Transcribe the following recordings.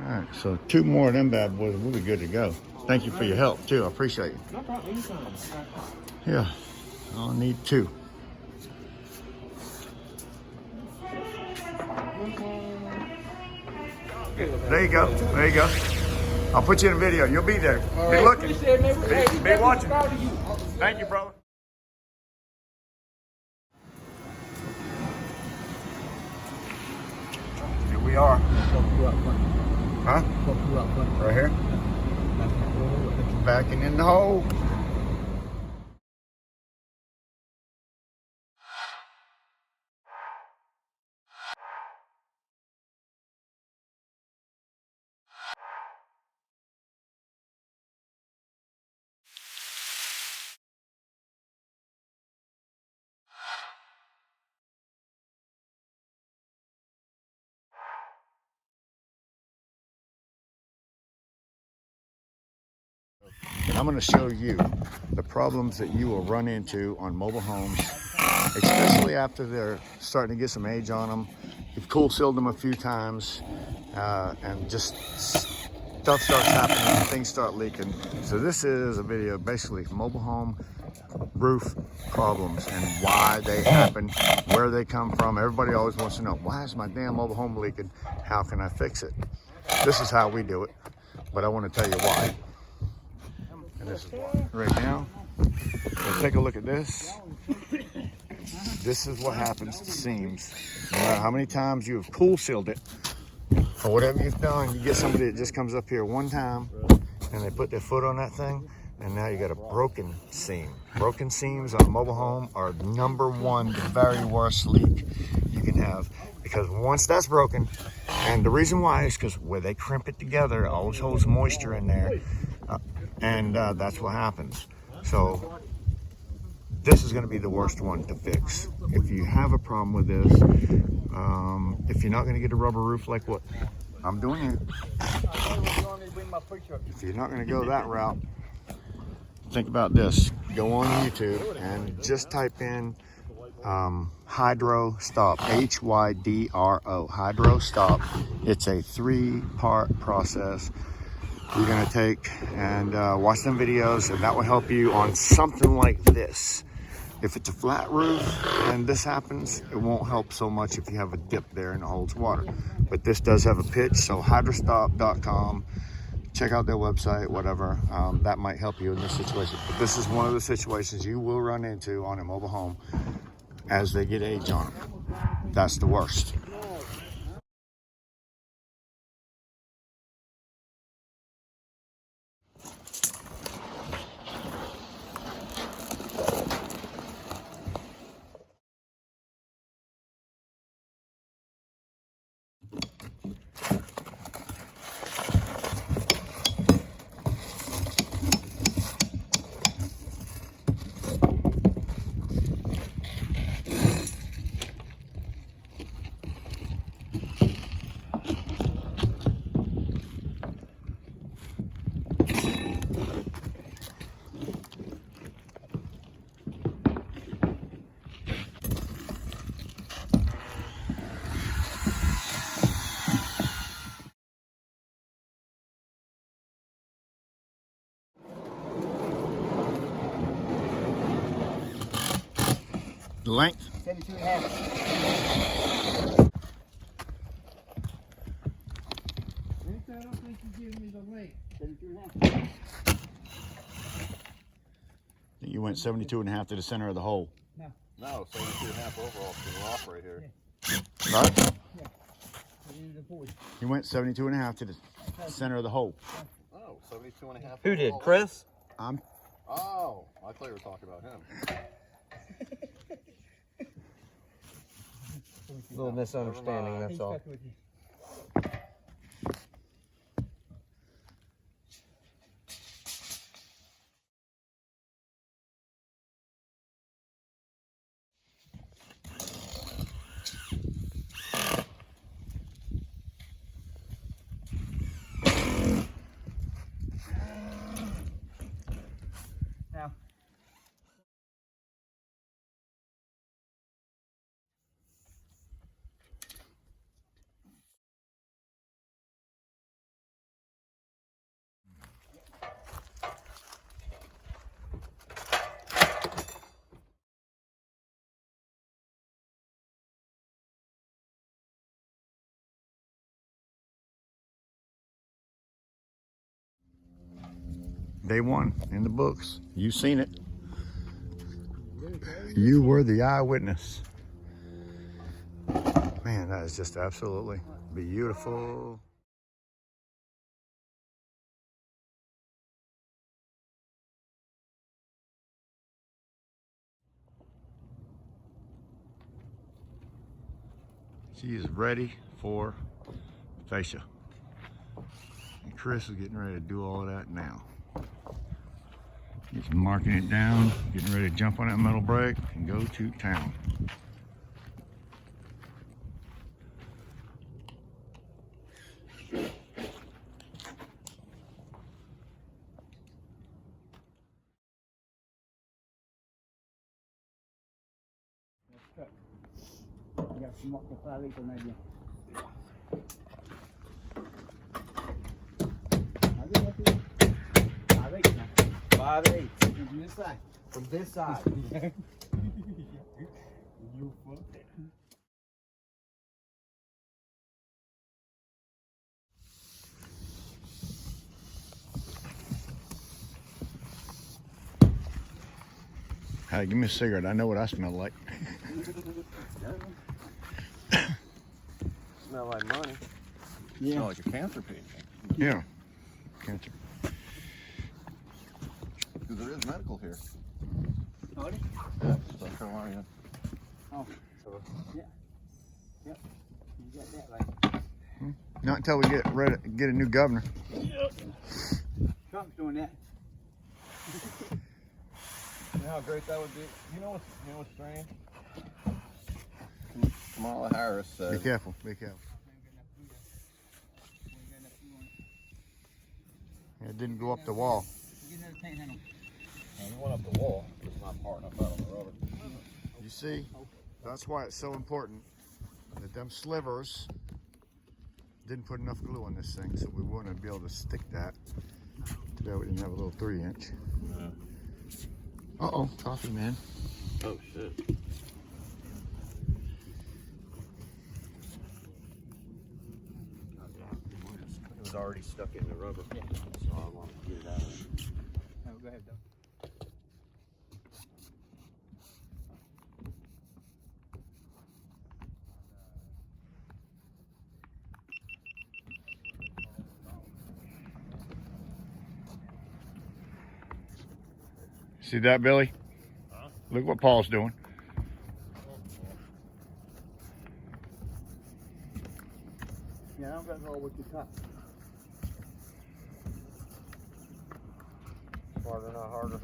All right, so 2 more of them bad boys, we'll be good to go. Thank you for your help too. I appreciate it. No problem. Anytime. Yeah, I'll need 2. There you go. There you go. I'll put you in a video. You'll be there. Be looking. Be watching. Thank you, brother. Here we are. Huh? Right here? Backing in the hole. And I'm going to show you the problems that you will run into on mobile homes, especially after they're starting to get some age on them. You've cool sealed them a few times, and just stuff starts happening, things start leaking. So this is a video basically mobile home roof problems and why they happen, where they come from. Everybody always wants to know, why is my damn mobile home leaking? How can I fix it? This is how we do it, but I want to tell you why. And this is why. Right now, let's take a look at this. This is what happens to seams. No matter how many times you've cool sealed it, or whatever you've done, you get somebody that just comes up here one time and they put their foot on that thing, and now you got a broken seam. Broken seams on a mobile home are #1, the very worst leak you can have, because once that's broken, and the reason why is because where they crimp it together, it always holds moisture in there, and that's what happens. So this is going to be the worst one to fix. If you have a problem with this, if you're not going to get a rubber roof like what I'm doing here, if you're not going to go that route, think about this. Go on YouTube and just type in Hydro Stop, Hydro, Hydro Stop. It's a 3-part process you're going to take, and watch them videos, and that will help you on something like this. If it's a flat roof and this happens, it won't help so much if you have a dip there and it holds water. But this does have a pitch, so hydrostop.com. Check out their website, whatever. That might help you in this situation. But this is one of the situations you will run into on a mobile home as they get age on them. That's the worst. The length? 72.5. I don't think you give me the length. 72.5. You went 72.5 to the center of the hole. No. No, 72.5 overall to the rock right here. Yeah. Right? Yeah. You went 72.5 to the center of the hole. Oh, 72.5. Who did? overall. Chris? Oh, I thought you were talking about him. A little misunderstanding, that's all. Now. Day one in the books. You've seen it. You were the eyewitness. Man, that is just absolutely beautiful. She is ready for fascia. And Chris is getting ready to do all of that now. He's marking it down, getting ready to jump on that metal brake and go to town. Ya semua kepala itu aja. Five eight. From this side. From this side. You fucked it. Hey, give me a cigarette. I know what I smell like. Smell like money. Yeah. Smell like a cancer patient. Yeah. Cancer. Because there is medical here. Oh, Yeah, South Carolina. oh. So, yeah. Yep. You got that right. Not until we get ready, get a new governor. Trump's doing that. You know how great that would be? You know what's strange? Kamala Harris Be said, careful. Be careful. It didn't go up the wall. Get another paint handle. he went up the wall. It's not far enough out on the rubber. You see, that's why it's so important that them slivers didn't put enough glue on this thing, so we wouldn't be able to stick that. Too bad we didn't have a little 3-inch. Yeah. Uh-oh, coffee man. Oh, shit. It was already stuck in the rubber. Yeah. So I want to get it out of there. Oh, go ahead, though. See that, Billy? Huh? Look what Paul's doing. Yeah, I don't got to roll with your cup. Harder, not harder.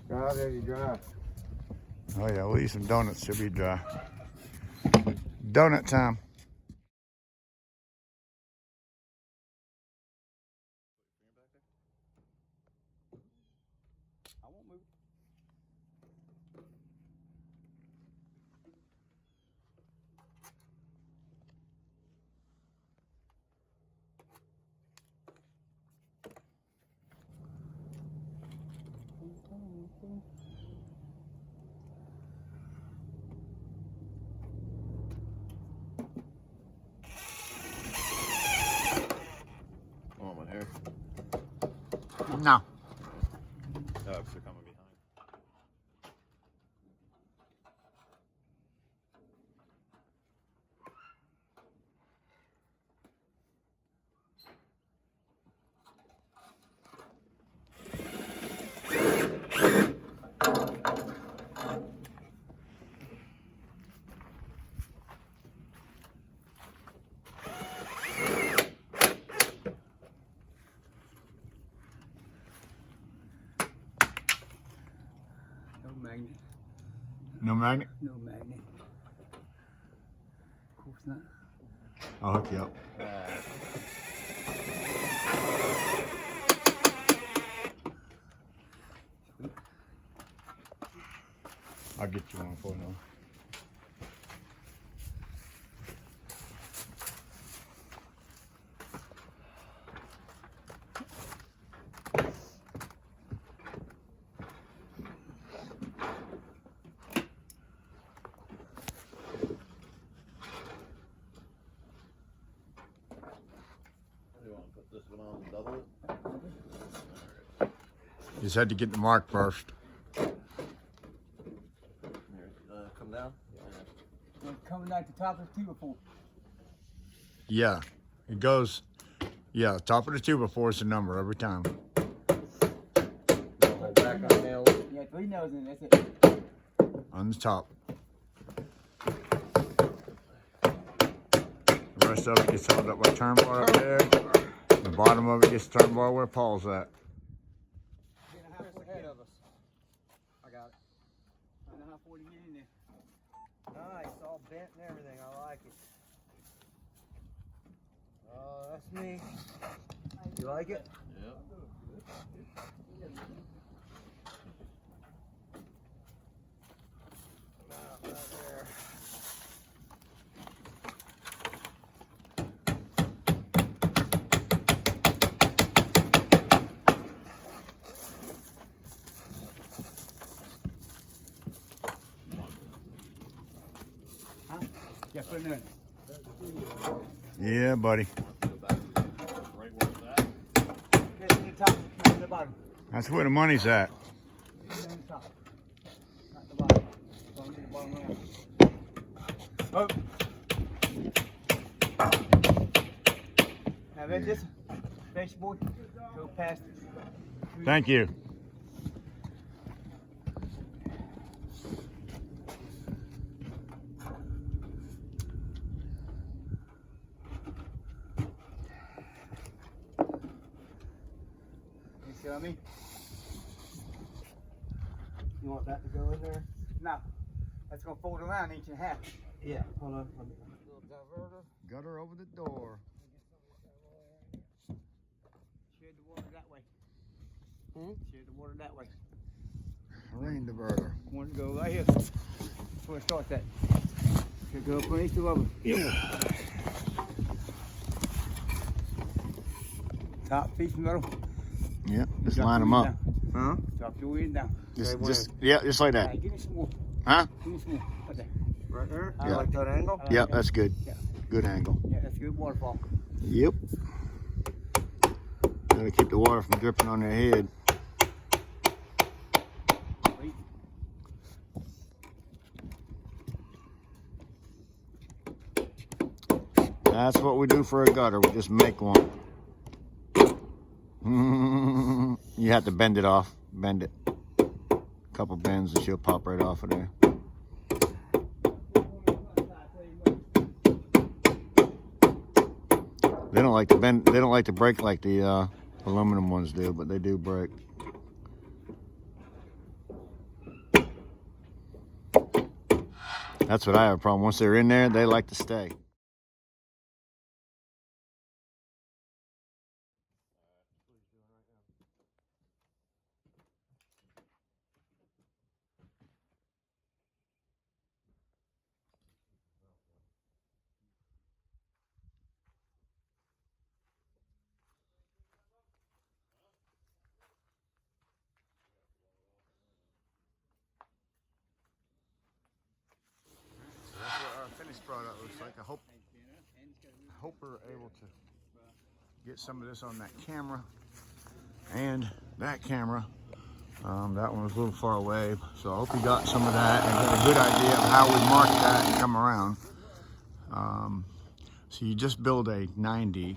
Dry, baby, dry. Oh yeah, we'll eat some donuts. She'll be dry. Donut time. I won't move. Oh, my hair. No. Ducks are coming behind. No magnet. No magnet? No magnet. Of course not. I'll hook you up. I'll get you one for now. Just had to get the mark first. Come down. Coming out the top of the 2 or 4. Yeah, it goes. Yeah, top of the 2 before is the number every time. Hold back on nails. Yeah, 3 nails in, that's it. On the top. The rest of it gets held up by turn bar up there. The bottom of it gets turn bar where Paul's at. Ahead of us. I got it. I know how far to get in there. Nice, all bent and everything. I like it. Oh, that's me. You like it? Yep. Right there. Yeah, put it in there. Yeah, buddy. Right where it's at. Get it in the top, not in the bottom. That's where the money's at. Get it in the top. Not the bottom. Don't get the bottom around. Oh. Now let this baseboard go past it. Thank you. You see what I mean? You want that to go in there? No. That's gonna fold around inch and a half. Yeah. Hold on. Let me. Gutter over the door. Shed the water that way. Hmm? Shed the water that way. Rain diverter. One go right here. That's where it starts at. Should go up underneath the rubber. Top piece in the middle. Yep, just Drop line your them weight up. down. Huh? Drop your weight down. Yeah, just like that. Alright, give me some more. Huh? Give me some more. Right there. Right there? I Yeah. Like that angle? I Yep, that. that's good. Yeah. Good angle. Yeah, that's a good waterfall. Yep. Gotta keep the water from dripping on their head. Wait. That's what we do for a gutter. We just make one. You have to bend it off. Bend it. A couple bends and she'll pop right off of there. They don't like to bend. They don't like to break like the aluminum ones do, but they do break. That's what I have a problem. Once they're in there, they like to stay. That's what our finished product looks like. I hope we're able to get some of this on that camera and that camera. That one was a little far away, so I hope you got some of that and get a good idea of how we mark that and come around. So you just build a 90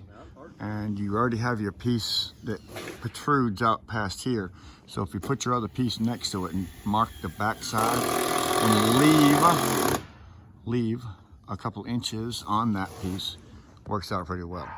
and you already have your piece that protrudes out past here. So if you put your other piece next to it and mark the back side and leave a couple inches on that piece, works out pretty well.